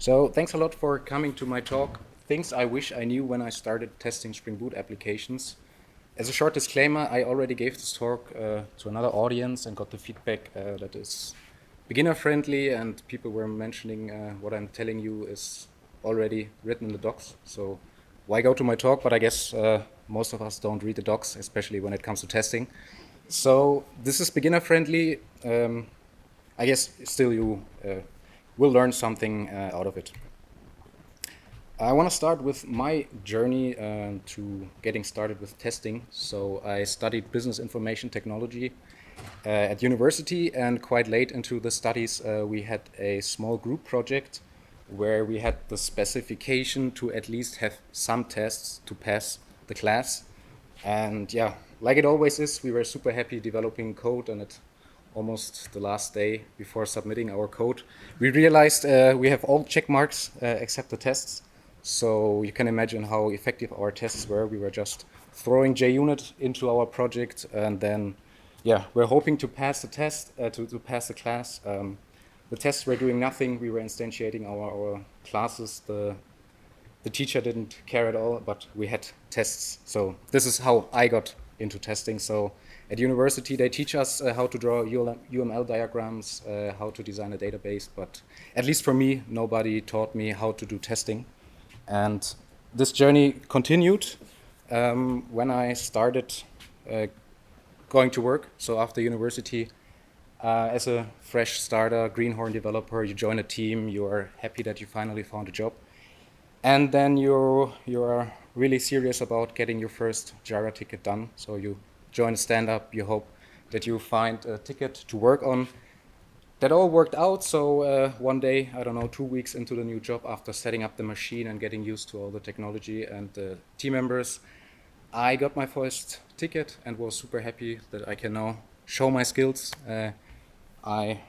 So thanks a lot for coming to my talk, Things I Wish I Knew When I Started Testing Spring Boot Applications. As a short disclaimer, I already gave this talk to another audience and got the feedback that is beginner-friendly, and people were mentioning what I'm telling you is already written in the docs. So why go to my talk? But I guess most of us don't read the docs, especially when it comes to testing. So this is beginner-friendly. I guess still you will learn something out of it. I want to start with my journey to getting started with testing. So I studied business information technology at university, and quite late into the studies we had a small group project where we had the specification to at least have some tests to pass the class. And yeah, like it always is, we were super happy developing code, and at almost the last day before submitting our code, we realized we have all check marks except the tests. So you can imagine how effective our tests were. We were just throwing JUnit into our project, and then, yeah, we're hoping to pass the test, to pass the class. The tests were doing nothing. We were instantiating our classes. The teacher didn't care at all, but we had tests. So this is how I got into testing. So at university, they teach us how to draw UML diagrams, how to design a database. But at least for me, nobody taught me how to do testing. And this journey continued when I started going to work. So after university, as a fresh starter, greenhorn developer, you join a team, you are happy that you finally found a job. And then you are really serious about getting your first Jira ticket done. So you join a stand-up, you hope that you find a ticket to work on. That all worked out, so one day, I don't know, 2 weeks into the new job, after setting up the machine and getting used to all the technology and the team members, I got my first ticket and was super happy that I can now show my skills. I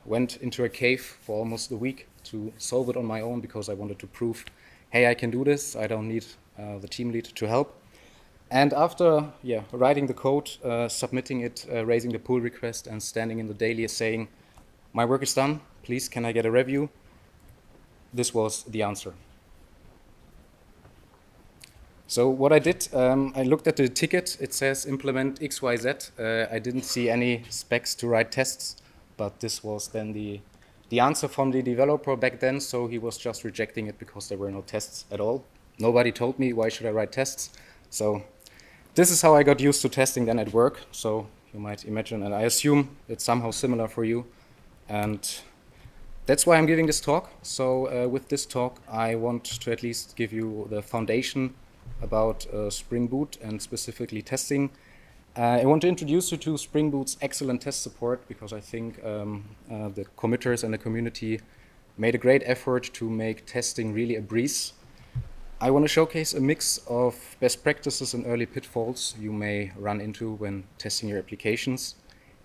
went into a cave for almost a week to solve it on my own because I wanted to prove, hey, I can do this, I don't need the team lead to help. And after writing the code, submitting it, raising the pull request, and standing in the daily saying, my work is done, please can I get a review? This was the answer. So what I did, I looked at the ticket, it says implement XYZ. I didn't see any specs to write tests, but this was then the answer from the developer back then, so he was just rejecting it because there were no tests at all. Nobody told me why should I write tests. So this is how I got used to testing then at work. So you might imagine, and I assume it's somehow similar for you. And that's why I'm giving this talk. So with this talk, I want to at least give you the foundation about Spring Boot and specifically testing. I want to introduce you to Spring Boot's excellent test support because I think the committers and the community made a great effort to make testing really a breeze. I want to showcase a mix of best practices and early pitfalls you may run into when testing your applications.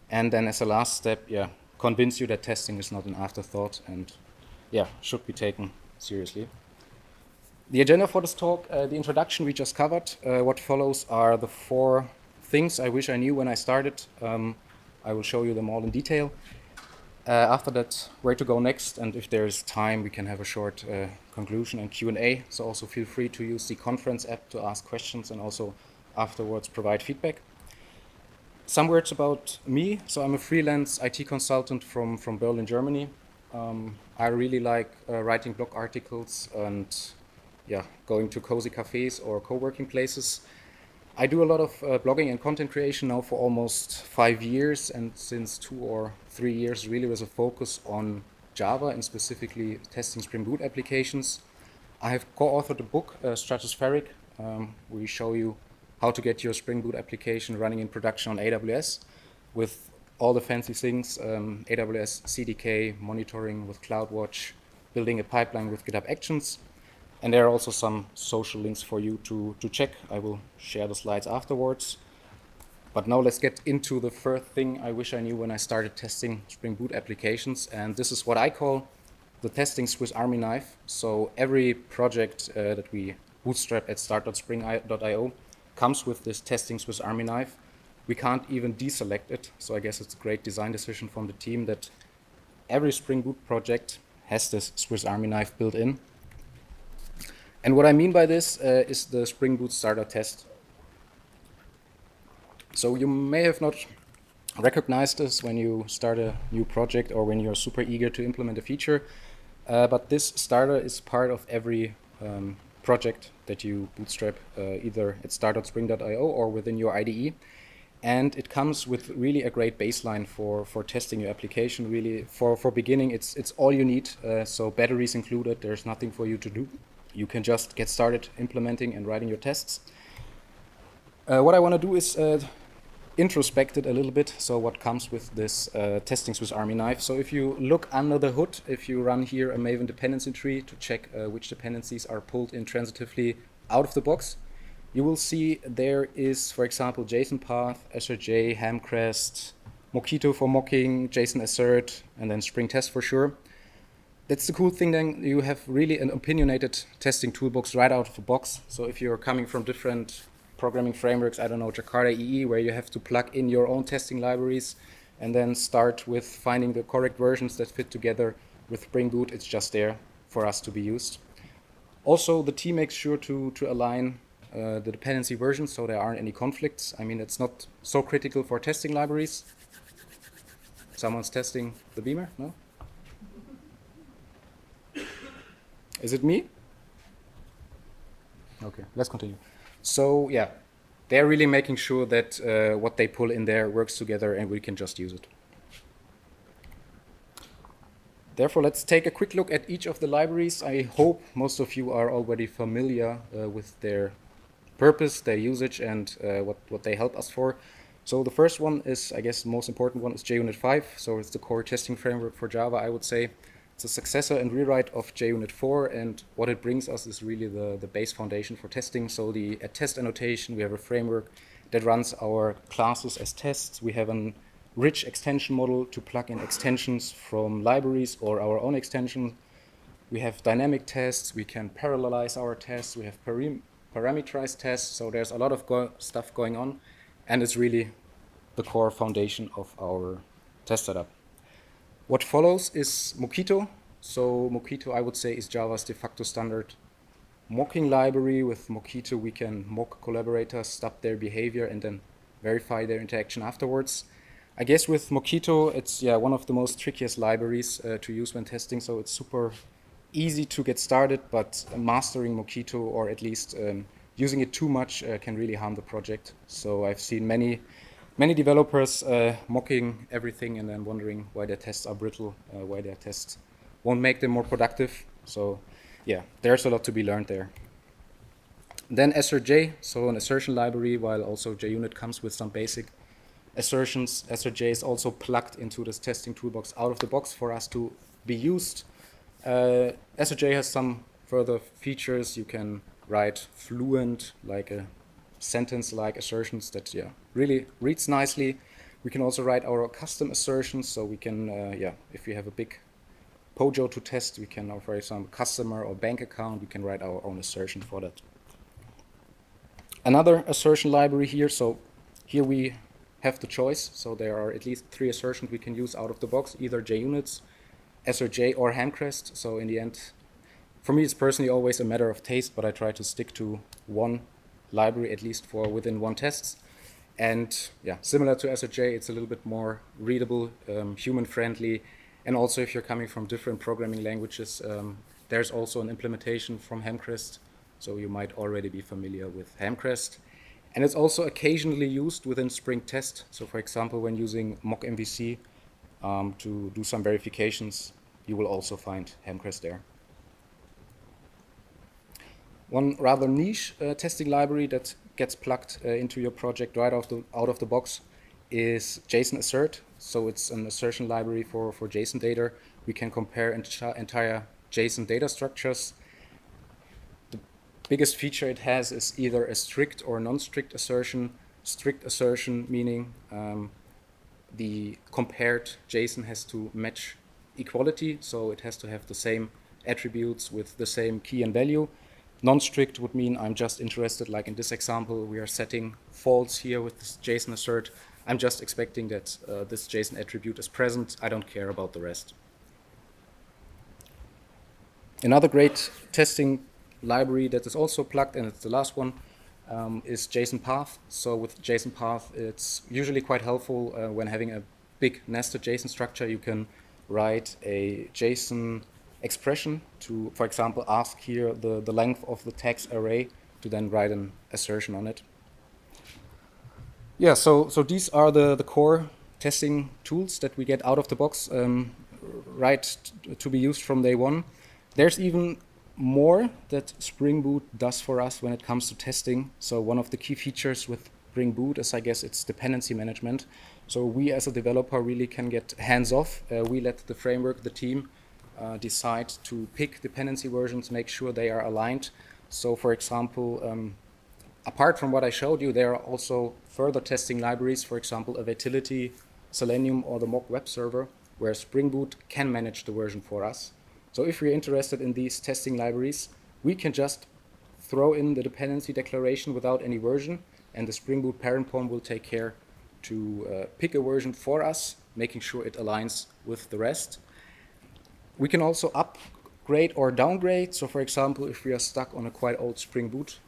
And then as a last step, convince you that testing is not an afterthought and should be taken seriously. The agenda for this talk, the introduction we just covered. What follows are the 4 things I wish I knew when I started. I will show you them all in detail. After that, where to go next, and if there is time, we can have a short conclusion and Q&A. So also feel free to use the conference app to ask questions and also afterwards provide feedback. Some words about me. So I'm a freelance IT consultant from Berlin, Germany. I really like writing blog articles and going to cozy cafes or co-working places. I do a lot of blogging and content creation now for almost 5 years, and since 2 or 3 years really with a focus on Java and specifically testing Spring Boot applications. I have co-authored a book, Stratospheric. We show you how to get your Spring Boot application running in production on AWS with all the fancy things, AWS CDK, monitoring with CloudWatch, building a pipeline with GitHub Actions. And there are also some social links for you to check. I will share the slides afterwards. But now let's get into the first thing I wish I knew when I started testing Spring Boot applications. And this is what I call the testing Swiss Army knife. So every project that we bootstrap at start.spring.io comes with this testing Swiss Army knife. We can't even deselect it, so I guess it's a great design decision from the team that every Spring Boot project has this Swiss Army knife built in. And what I mean by this is the Spring Boot starter test. So you may have not recognized this when you start a new project or when you're super eager to implement a feature, but this starter is part of every project that you bootstrap, either at start.spring.io or within your IDE. And it comes with really a great baseline for testing your application. Really, for beginning, it's all you need. So batteries included, there's nothing for you to do. You can just get started implementing and writing your tests. What I want to do is introspect it a little bit, so what comes with this testing Swiss Army knife. So if you look under the hood, if you run here a Maven dependency tree to check which dependencies are pulled in transitively out of the box, you will see there is, for example, JSON path, assert, hamcrest, Mokito for mocking, JSON assert, and then Spring test for sure. That's the cool thing, then you have really an opinionated testing toolbox right out of the box. So if you're coming from different programming frameworks, I don't know, Jakarta EE, where you have to plug in your own testing libraries and then start with finding the correct versions that fit together with Spring Boot, it's just there for us to be used. Also, the team makes sure to align the dependency versions so there aren't any conflicts. I mean, it's not so critical for testing libraries. Someone's testing the beamer? No? Is it me? Okay, let's continue. So yeah, they're really making sure that what they pull in there works together and we can just use it. Therefore, let's take a quick look at each of the libraries. I hope most of you are already familiar with their purpose, their usage, and what they help us for. So the first one is, I guess, the most important one is JUnit 5. So it's the core testing framework for Java, I would say. It's a successor and rewrite of JUnit 4, and what it brings us is really the base foundation for testing. So at test annotation, we have a framework that runs our classes as tests. We have a rich extension model to plug in extensions from libraries or our own extension. We have dynamic tests. We can parallelize our tests. We have parameterized tests. So there's a lot of stuff going on, and it's really the core foundation of our test setup. What follows is Mokito. So Mokito, I would say, is Java's de facto standard mocking library. With Mokito, we can mock collaborators, stop their behavior, and then verify their interaction afterwards. I guess with Mokito, it's one of the most trickiest libraries to use when testing. So it's super easy to get started, but mastering Mokito, or at least using it too much, can really harm the project. So I've seen many developers mocking everything and then wondering why their tests are brittle, why their tests won't make them more productive. So yeah, there's a lot to be learned there. Then assert, so an assertion library, while also JUnit comes with some basic assertions. Assert is also plugged into this testing toolbox out of the box for us to be used. Assert has some further features. You can write fluent, like a sentence-like assertions that really reads nicely. We can also write our custom assertions, so we can if we have a big Pojo to test, we can, for example, customer or bank account, we can write our own assertion for that. Another assertion library here, so here we have the choice, so there are at least 3 assertions we can use out of the box, either JUnits, assert, or hamcrest. So in the end, for me, it's personally always a matter of taste, but I try to stick to one library, at least for within one test. And similar to assert, it's a little bit more readable, human-friendly, and also if you're coming from different programming languages, there's also an implementation from hamcrest, so you might already be familiar with hamcrest. And it's also occasionally used within Spring Test. So for example, when using mock MVC to do some verifications, you will also find hamcrest there. One rather niche testing library that gets plugged into your project right out of the box is JSON assert. So it's an assertion library for JSON data. We can compare entire JSON data structures. The biggest feature it has is either a strict or non-strict assertion. Strict assertion meaning the compared JSON has to match equality, so it has to have the same attributes with the same key and value. Non-strict would mean I'm just interested, like in this example, we are setting false here with this JSON assert. I'm just expecting that this JSON attribute is present. I don't care about the rest. Another great testing library that is also plugged, and it's the last one, is JSON Path. So with JSON Path, it's usually quite helpful when having a big nested JSON structure. You can write a JSON expression to, for example, ask here the length of the text array to then write an assertion on it. Yeah, so these are the core testing tools that we get out of the box, right to be used from day one. There's even more that Spring Boot does for us when it comes to testing. So one of the key features with Spring Boot is, I guess, it's dependency management. So we as a developer really can get hands-off. We let the framework, the team, decide to pick dependency versions, make sure they are aligned. So for example, apart from what I showed you, there are also further testing libraries, for example, Avatility, Selenium, or the mock web server, where Spring Boot can manage the version for us. So if we're interested in these testing libraries, we can just throw in the dependency declaration without any version, and the Spring Boot parent POM will take care to pick a version for us, making sure it aligns with the rest. We can also upgrade or downgrade. So for example, if we are stuck on a quite old Spring Boot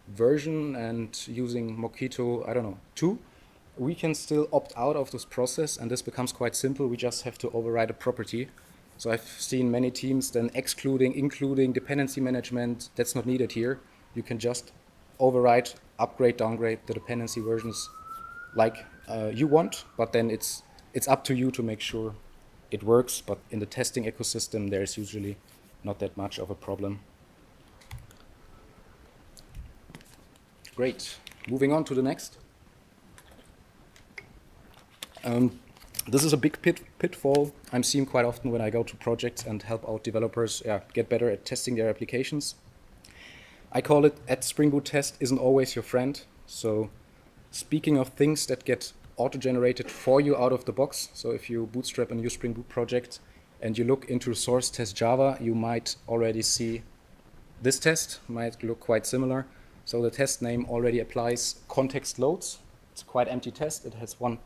version and using Mokito, I don't know, 2, we can still opt out of this process, and this becomes quite simple. We just have to override a property. So I've seen many teams then including dependency management. That's not needed here. You can just override, upgrade, downgrade the dependency versions like you want, but then it's up to you to make sure it works. But in the testing ecosystem, there's usually not that much of a problem. Great. Moving on to the next. This is a big pitfall I'm seeing quite often when I go to projects and help out developers get better at testing their applications. I call it Spring Boot test isn't always your friend. So speaking of things that get auto-generated for you out of the box, so if you bootstrap a new Spring Boot project and you look into source test Java, you might already see this test, might look quite similar. So the test name already applies context loads. It's a quite empty test. It has one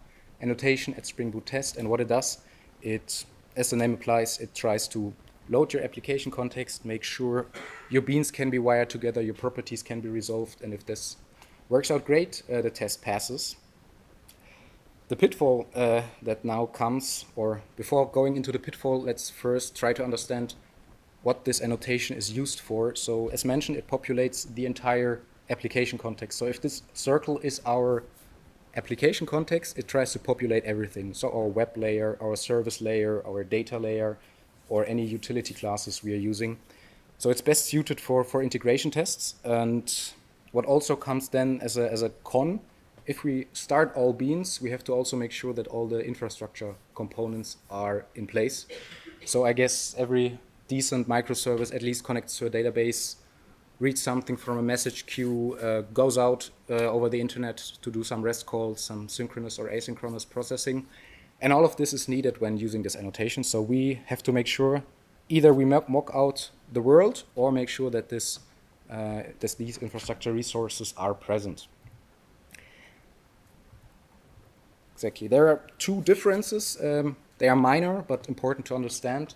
annotation at Spring Boot test, and what it does, as the name applies, it tries to load your application context, make sure your beans can be wired together, your properties can be resolved, and if this works out great, the test passes. The pitfall that now comes, or before going into the pitfall, let's first try to understand what this annotation is used for. So as mentioned, it populates the entire application context. So if this circle is our application context, it tries to populate everything. So our web layer, our service layer, our data layer, or any utility classes we are using. So it's best suited for integration tests. And what also comes then as a con, if we start all beans, we have to also make sure that all the infrastructure components are in place. So I guess every decent microservice at least connects to a database, reads something from a message queue, goes out over the internet to do some REST calls, some synchronous or asynchronous processing. And all of this is needed when using this annotation. So we have to make sure either we mock out the world or make sure that these infrastructure resources are present. Exactly. There are two differences. They are minor, but important to understand.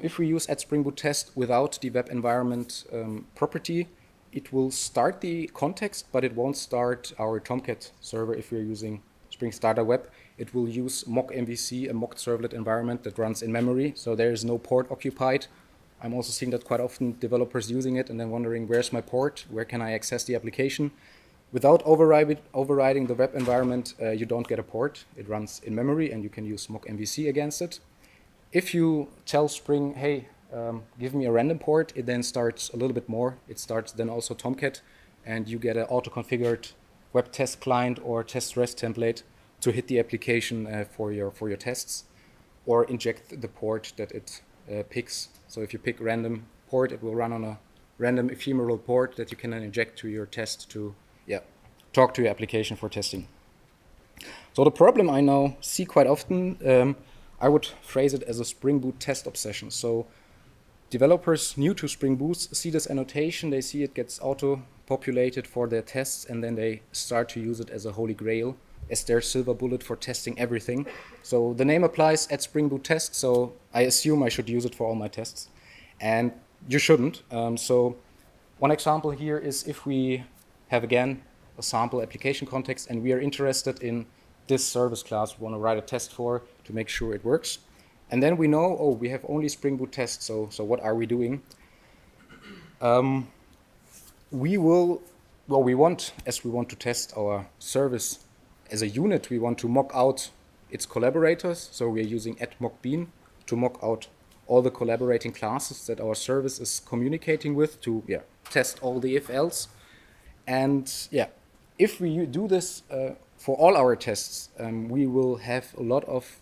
If we use Spring Boot test without the web environment property, it will start the context, but it won't start our Tomcat server if we're using Spring Starter Web. It will use mock MVC, a mock servlet environment that runs in memory, so there is no port occupied. I'm also seeing that quite often developers using it and then wondering, where's my port? Where can I access the application? Without overriding the web environment, you don't get a port. It runs in memory, and you can use mock MVC against it. If you tell Spring, hey, give me a random port, it then starts a little bit more. It starts then also Tomcat, and you get an auto-configured web test client or test REST template to hit the application for your tests, or inject the port that it picks. So if you pick random port, it will run on a random ephemeral port that you can then inject to your test to talk to your application for testing. So the problem I now see quite often, I would phrase it as a Spring Boot test obsession. So developers new to Spring Boot see this annotation, they see it gets auto-populated for their tests, and then they start to use it as a holy grail, as their silver bullet for testing everything. So the name applies at Spring Boot test, so I assume I should use it for all my tests. And you shouldn't. So one example here is if we have, again, a sample application context and we are interested in this service class we want to write a test for to make sure it works. And then we know, oh, we have only Spring Boot tests, so what are we doing? We want to test our service as a unit, we want to mock out its collaborators. So we're using @mockbean to mock out all the collaborating classes that our service is communicating with to test all the if-else. And if we do this for all our tests, we will have a lot of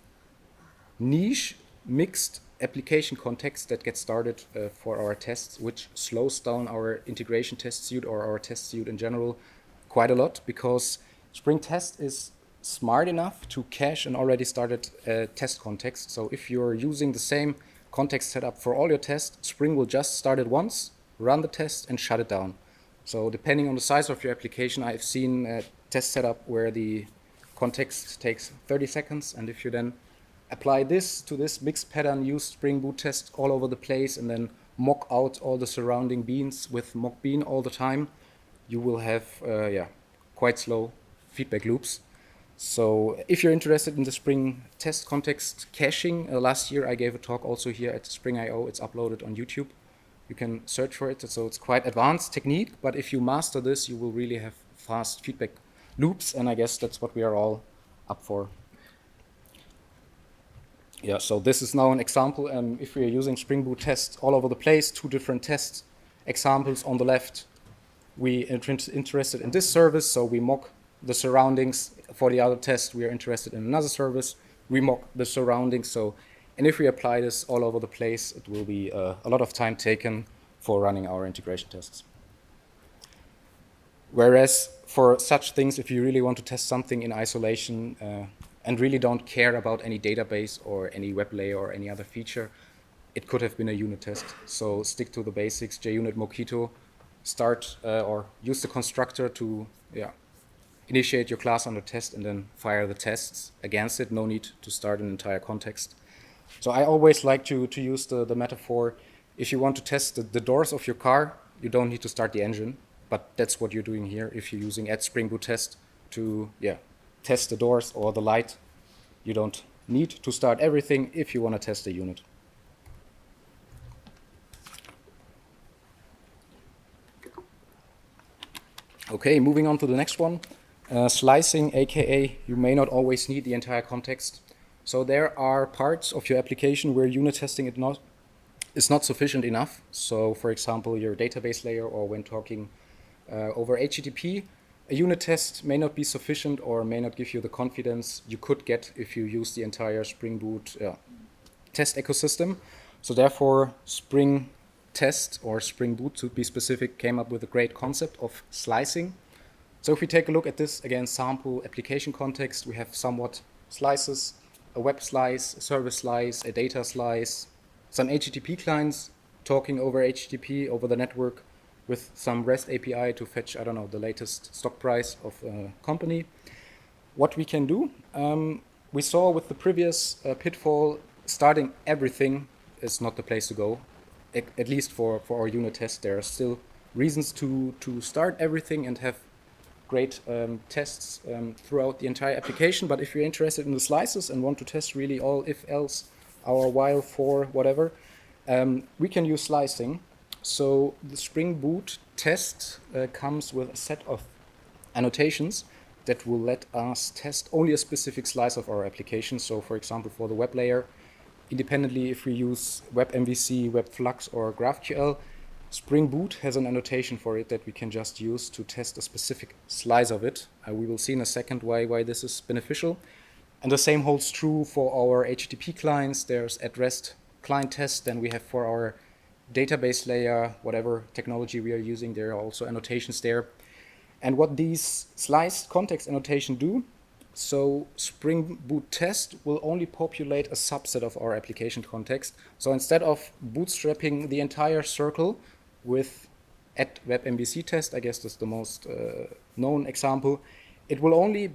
niche mixed application context that gets started for our tests, which slows down our integration test suite or our test suite in general quite a lot, because Spring Test is smart enough to cache an already started test context. So if you're using the same context setup for all your tests, Spring will just start it once, run the test, and shut it down. So depending on the size of your application, I've seen a test setup where the context takes 30 seconds, and if you then apply this to this mixed pattern, use Spring Boot test all over the place, and then mock out all the surrounding beans with mockbean all the time, you will have quite slow feedback loops. So if you're interested in the Spring test context caching, last year I gave a talk also here at Spring.io. It's uploaded on YouTube. You can search for it. So it's quite advanced technique, but if you master this, you will really have fast feedback loops, and I guess that's what we are all up for. Yeah, so this is now an example. If we are using Spring Boot tests all over the place, 2 different test examples on the left, we are interested in this service, so we mock the surroundings. For the other test, we are interested in another service, we mock the surroundings. So, and if we apply this all over the place, it will be a lot of time taken for running our integration tests. Whereas for such things, if you really want to test something in isolation and really don't care about any database or any web layer or any other feature, it could have been a unit test. So stick to the basics, JUnit, Mokito, start or use the constructor to initiate your class under test and then fire the tests against it. No need to start an entire context. So I always like to use the metaphor, if you want to test the doors of your car, you don't need to start the engine, but that's what you're doing here. If you're using @Spring Boot test to test the doors or the light, you don't need to start everything if you want to test the unit. Okay, moving on to the next one. Slicing, aka you may not always need the entire context. So there are parts of your application where unit testing is not sufficient enough. So for example, your database layer, or when talking over HTTP, a unit test may not be sufficient or may not give you the confidence you could get if you use the entire Spring Boot test ecosystem. So therefore, Spring Test, or Spring Boot to be specific, came up with a great concept of slicing. So if we take a look at this, again, sample application context, we have somewhat slices, a web slice, a service slice, a data slice, some HTTP clients talking over HTTP over the network with some REST API to fetch, I don't know, the latest stock price of a company. What we can do, we saw with the previous pitfall, starting everything is not the place to go. At least for our unit test, there are still reasons to start everything and have great tests throughout the entire application. But if you're interested in the slices and want to test really all if, else, our while, for, whatever, we can use slicing. So the Spring Boot test comes with a set of annotations that will let us test only a specific slice of our application. So for example, for the web layer, independently if we use WebMVC, WebFlux, or GraphQL, Spring Boot has an annotation for it that we can just use to test a specific slice of it. We will see in a second why this is beneficial. And the same holds true for our HTTP clients. There's @REST client test, then we have for our database layer, whatever technology we are using, there are also annotations there. And what these sliced context annotation do, so Spring Boot test will only populate a subset of our application context. So instead of bootstrapping the entire circle with @WebMDC Test, I guess that's the most known example, it will only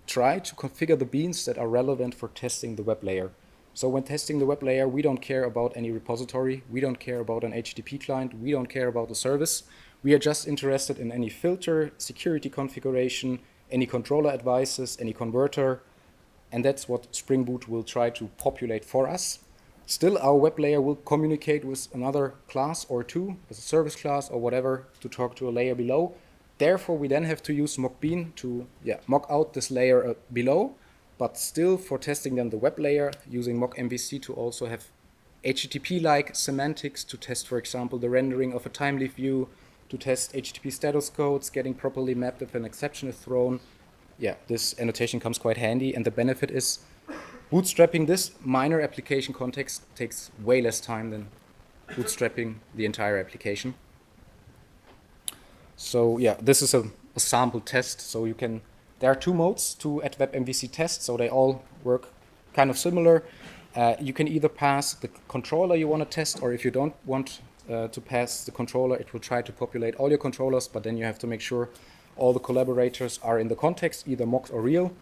try to configure the beans that are relevant for testing the web layer. So when testing the web layer, we don't care about any repository, we don't care about an HTTP client, we don't care about the service. We are just interested in any filter, security configuration, any controller advices, any converter, and that's what Spring Boot will try to populate for us. Still, our web layer will communicate with another class or two, as a service class or whatever, to talk to a layer below. Therefore, we then have to use mockbean to mock out this layer below, but still for testing then the web layer, using mockMVC to also have HTTP-like semantics to test, for example, the rendering of a timely view, to test HTTP status codes, getting properly mapped if an exception is thrown. Yeah, this annotation comes quite handy, and the benefit is bootstrapping this minor application context takes way less time than bootstrapping the entire application. So yeah, this is a sample test. So there are two modes to add Webmdc Tests, so they all work kind of similar. You can either pass the controller you want to test, or if you don't want to pass the controller, it will try to populate all your controllers, but then you have to make sure all the collaborators are in the context, either mocked or real.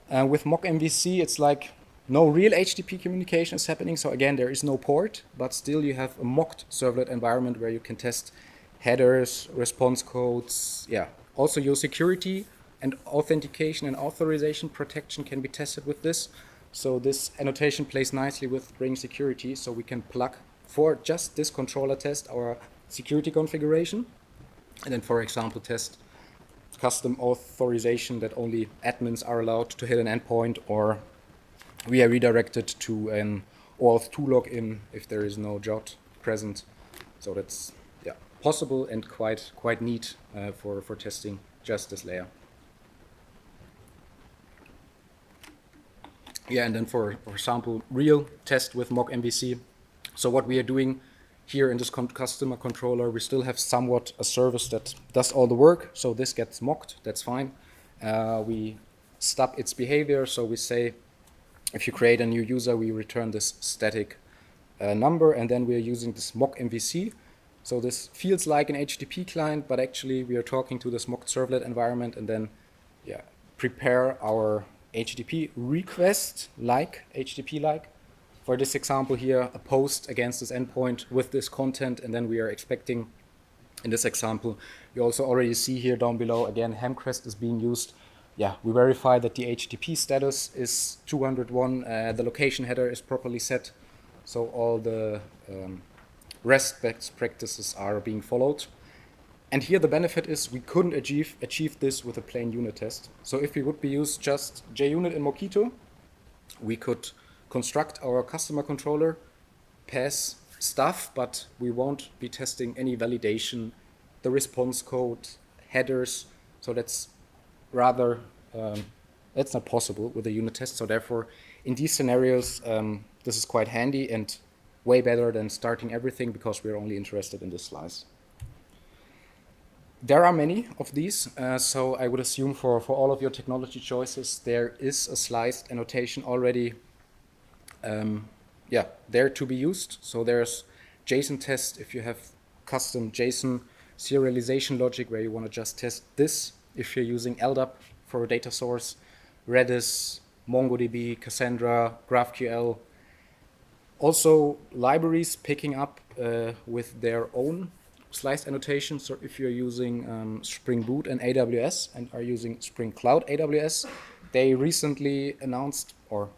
With mockMVC, it's like no real HTTP communication is happening. So again, there is no port, but still you have a mocked servlet environment where you can test headers, response codes. Yeah, also your security and authentication and authorization protection can be tested with this. So this annotation plays nicely with bring security. So we can plug for just this controller test our security configuration, and then, for example, test custom authorization that only admins are allowed to hit an endpoint, or we are redirected to an auth2 login if there is no JOT present. So that's possible and quite neat for testing just this layer. Yeah, and then for example, real test with mockMVC. So what we are doing here in this customer controller, we still have somewhat a service that does all the work. So this gets mocked, that's fine. We stop its behavior. So we say, if you create a new user, we return this static number, and then we are using this mockMVC. So this feels like an HTTP client, but actually we are talking to this mocked servlet environment, and then prepare our HTTP request like HTTP-like. For this example here, a post against this endpoint with this content, and then we are expecting, in this example, you also already see here down below, again, Hemcrest is being used. Yeah, we verify that the HTTP status is 201, the location header is properly set, so all the REST best practices are being followed. And here the benefit is we couldn't achieve this with a plain unit test. So if we would be used just JUnit and Mokito, we could construct our customer controller, pass stuff, but we won't be testing any validation, the response code, headers. So that's rather, that's not possible with a unit test. So therefore, in these scenarios, this is quite handy and way better than starting everything, because we're only interested in this slice. There are many of these, so I would assume for all of your technology choices, there is a sliced annotation already there to be used. So there's Json test if you have custom Json serialization logic where you want to just test this. If you're using LDAP for a data source, Redis, MongoDB, Cassandra, GraphQL. Also libraries picking up with their own sliced annotation. So if you're using Spring Boot and AWS and are using Spring Cloud AWS, they recently announced or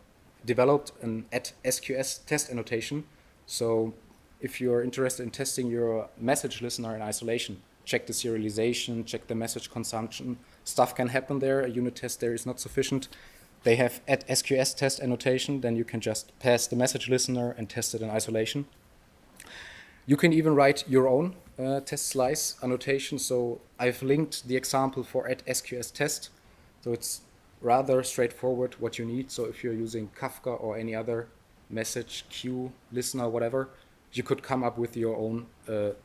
developed an @SQS test annotation. So if you're interested in testing your message listener in isolation, check the serialization, check the message consumption. Stuff can happen there. A unit test there is not sufficient. They have @SQS test annotation, then you can just pass the message listener and test it in isolation. You can even write your own test slice annotation. So I've linked the example for @SQS test. So it's rather straightforward what you need. So if you're using Kafka or any other message queue, listener, whatever, you could come up with your own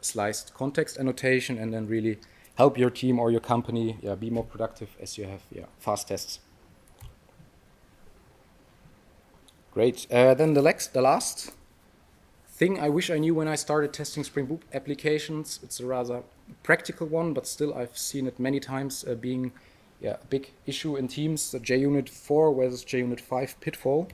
sliced context annotation and then really help your team or your company be more productive as you have fast tests. Great. Then the last thing I wish I knew when I started testing Spring Boot applications. It's a rather practical one, but still I've seen it many times being a big issue in teams. The JUnit 4 versus JUnit 5 pitfall.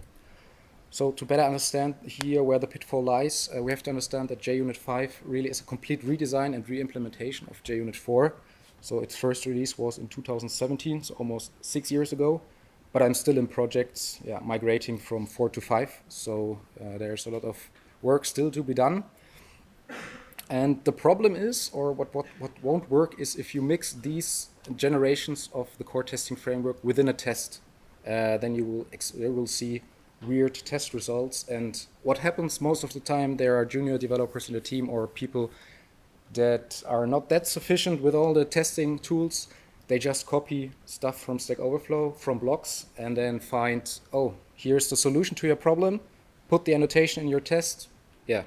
So to better understand here where the pitfall lies, we have to understand that JUnit 5 really is a complete redesign and re-implementation of JUnit 4. So its first release was in 2017, so almost 6 years ago. But I'm still in projects migrating from 4 to 5. So there's a lot of work still to be done. And the problem is, or what won't work, is if you mix these generations of the core testing framework within a test, then you will see weird test results. And what happens most of the time, there are junior developers in the team or people that are not that sufficient with all the testing tools. They just copy stuff from Stack Overflow, from blogs, and then find, oh, here's the solution to your problem. Put the annotation in your test. Yeah,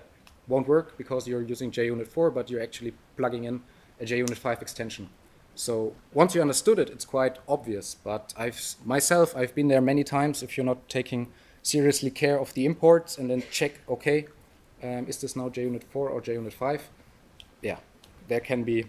won't work because you're using JUnit 4, but you're actually plugging in a JUnit 5 extension. So once you understood it, it's quite obvious. But I've been there many times. If you're not taking seriously care of the imports and then check, okay, is this now JUnit 4 or JUnit 5? Yeah, there can be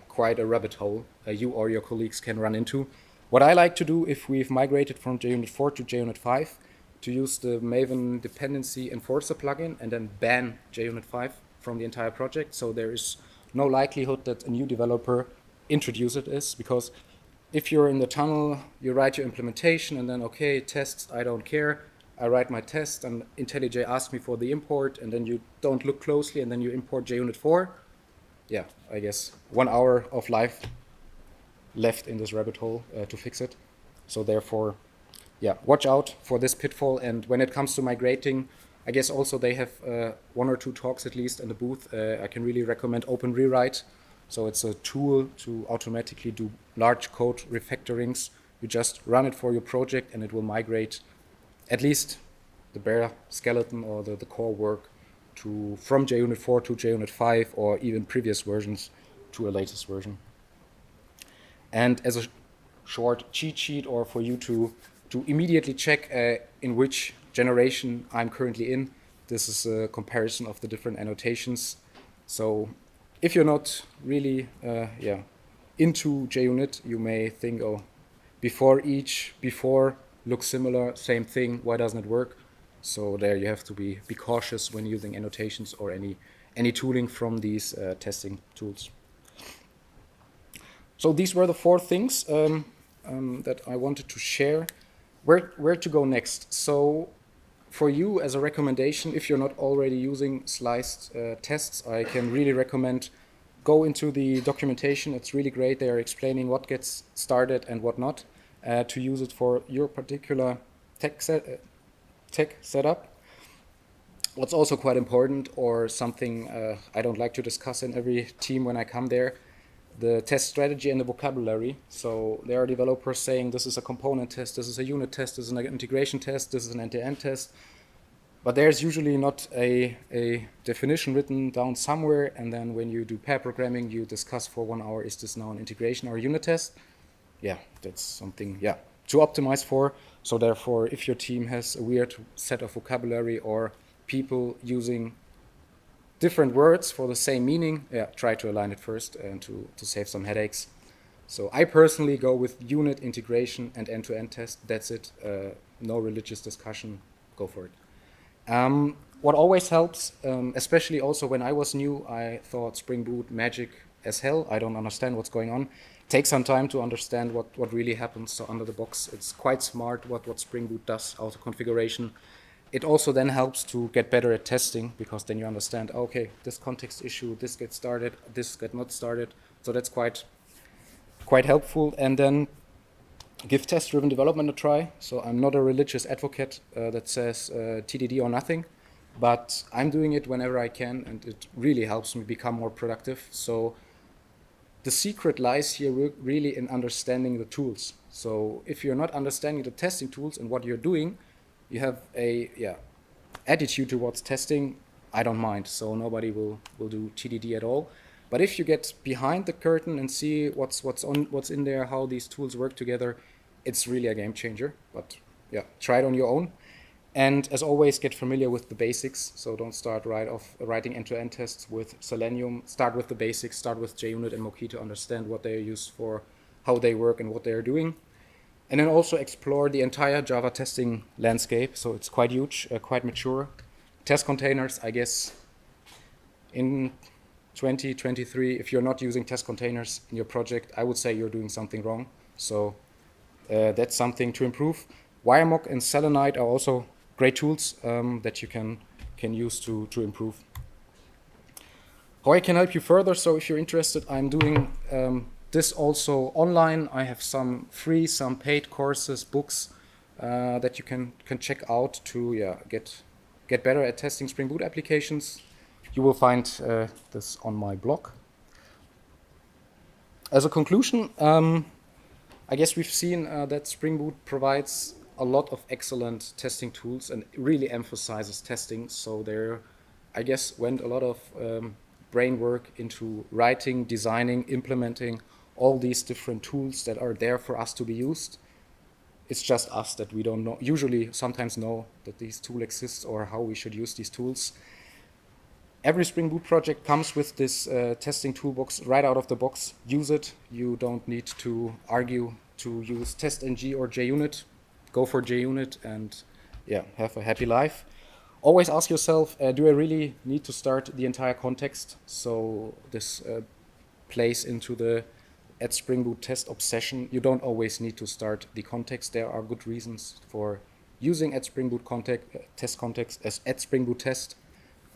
quite a rabbit hole you or your colleagues can run into. What I like to do if we've migrated from JUnit 4 to JUnit 5, to use the Maven dependency enforcer plugin and then ban JUnit 5 from the entire project. So there is no likelihood that a new developer introduces this, because if you're in the tunnel, you write your implementation and then, okay, tests, I don't care. I write my test and IntelliJ asks me for the import, and then you don't look closely and then you import JUnit 4. Yeah, I guess 1 hour of life left in this rabbit hole to fix it. So therefore, yeah, watch out for this pitfall. And when it comes to migrating, I guess also they have 1 or 2 talks at least in the booth. I can really recommend Open Rewrite. So it's a tool to automatically do large code refactorings. You just run it for your project and it will migrate at least the bare skeleton or the core work from JUnit 4 to JUnit 5 or even previous versions to a latest version. And as a short cheat sheet, or for you to immediately check in which generation I'm currently in, this is a comparison of the different annotations. So if you're not really into JUnit, you may think, oh, before looks similar, same thing, why doesn't it work? So there you have to be cautious when using annotations or any tooling from these testing tools. So these were the 4 things that I wanted to share. Where to go next? So for you, as a recommendation, if you're not already using sliced tests, I can really recommend go into the documentation. It's really great. They are explaining what gets started and what not to use it for your particular tech setup. What's also quite important, or something I don't like to discuss in every team when I come there, the test strategy and the vocabulary. So there are developers saying this is a component test, this is a unit test, this is an integration test, this is an end-to-end test. But there's usually not a definition written down somewhere, and then when you do pair programming, you discuss for 1 hour, is this now an integration or a unit test? Yeah, that's something to optimize for. So therefore, if your team has a weird set of vocabulary or people using different words for the same meaning, try to align it first and to save some headaches. So I personally go with unit, integration, and end-to-end test. That's it. No religious discussion. Go for it. What always helps, especially also when I was new, I thought Spring Boot magic as hell. I don't understand what's going on. Take some time to understand what really happens. So under the box, it's quite smart what Spring Boot does, auto configuration. It also then helps to get better at testing, because then you understand, okay, this context issue, this gets started, this gets not started. So that's quite helpful. And then give test-driven development a try. So I'm not a religious advocate that says TDD or nothing, but I'm doing it whenever I can, and it really helps me become more productive. So the secret lies here really in understanding the tools. So if you're not understanding the testing tools and what you're doing, you have a attitude towards testing, I don't mind. So nobody will do TDD at all. But if you get behind the curtain and see what's in there, how these tools work together, it's really a game changer. But try it on your own. And as always, get familiar with the basics. So don't start right off writing end-to-end tests with Selenium. Start with the basics. Start with JUnit and Mokito. Understand what they are used for, how they work, and what they are doing. And then also explore the entire Java testing landscape. So it's quite huge, quite mature. Test containers, I guess, in 2023, if you're not using test containers in your project, I would say you're doing something wrong. So that's something to improve. Wiremock and Selenite are also great tools that you can use to improve. How I can help you further, so if you're interested, I'm doing this also online. I have some free, some paid courses, books that you can check out to get better at testing Spring Boot applications. You will find this on my blog. As a conclusion, I guess we've seen that Spring Boot provides a lot of excellent testing tools and really emphasizes testing. So there, I guess, went a lot of brain work into writing, designing, implementing all these different tools that are there for us to be used. It's just us that we don't know, usually sometimes know that these tools exist or how we should use these tools. Every Spring Boot project comes with this testing toolbox right out of the box. Use it. You don't need to argue to use testng or JUnit. Go for JUnit and have a happy life. Always ask yourself, do I really need to start the entire context? So this plays into the at Spring Boot test obsession. You don't always need to start the context. There are good reasons for using at Spring Boot test context as at Spring Boot test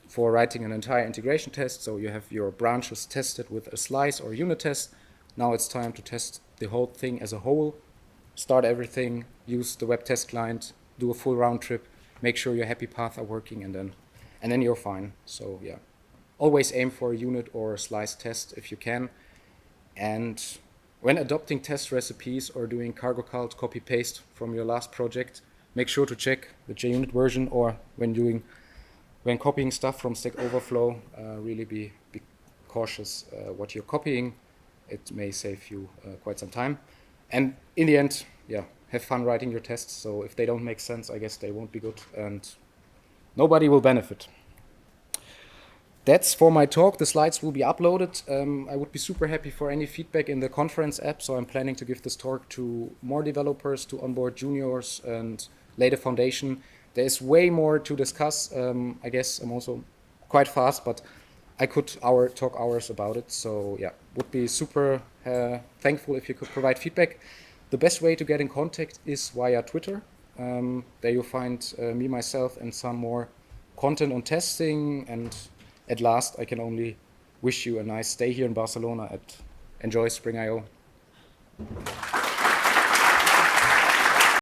for writing an entire integration test. So you have your branches tested with a slice or unit test. Now it's time to test the whole thing as a whole. Start everything, use the web test client, do a full round trip, make sure your happy paths are working, and then you're fine. So always aim for a unit or a slice test if you can. And when adopting test recipes or doing cargo cult copy paste from your last project, make sure to check the JUnit version, or when copying stuff from Stack Overflow, really be cautious what you're copying. It may save you quite some time. And in the end, have fun writing your tests. So if they don't make sense, I guess they won't be good and nobody will benefit. That's for my talk. The slides will be uploaded. I would be super happy for any feedback in the conference app. So I'm planning to give this talk to more developers, to onboard juniors and lay the foundation. There's way more to discuss. I guess I'm also quite fast, but I could talk hours about it. So would be super thankful if you could provide feedback. The best way to get in contact is via Twitter. There you'll find me, myself, and some more content on testing. And at last, I can only wish you a nice day here in Barcelona. Enjoy Spring.io.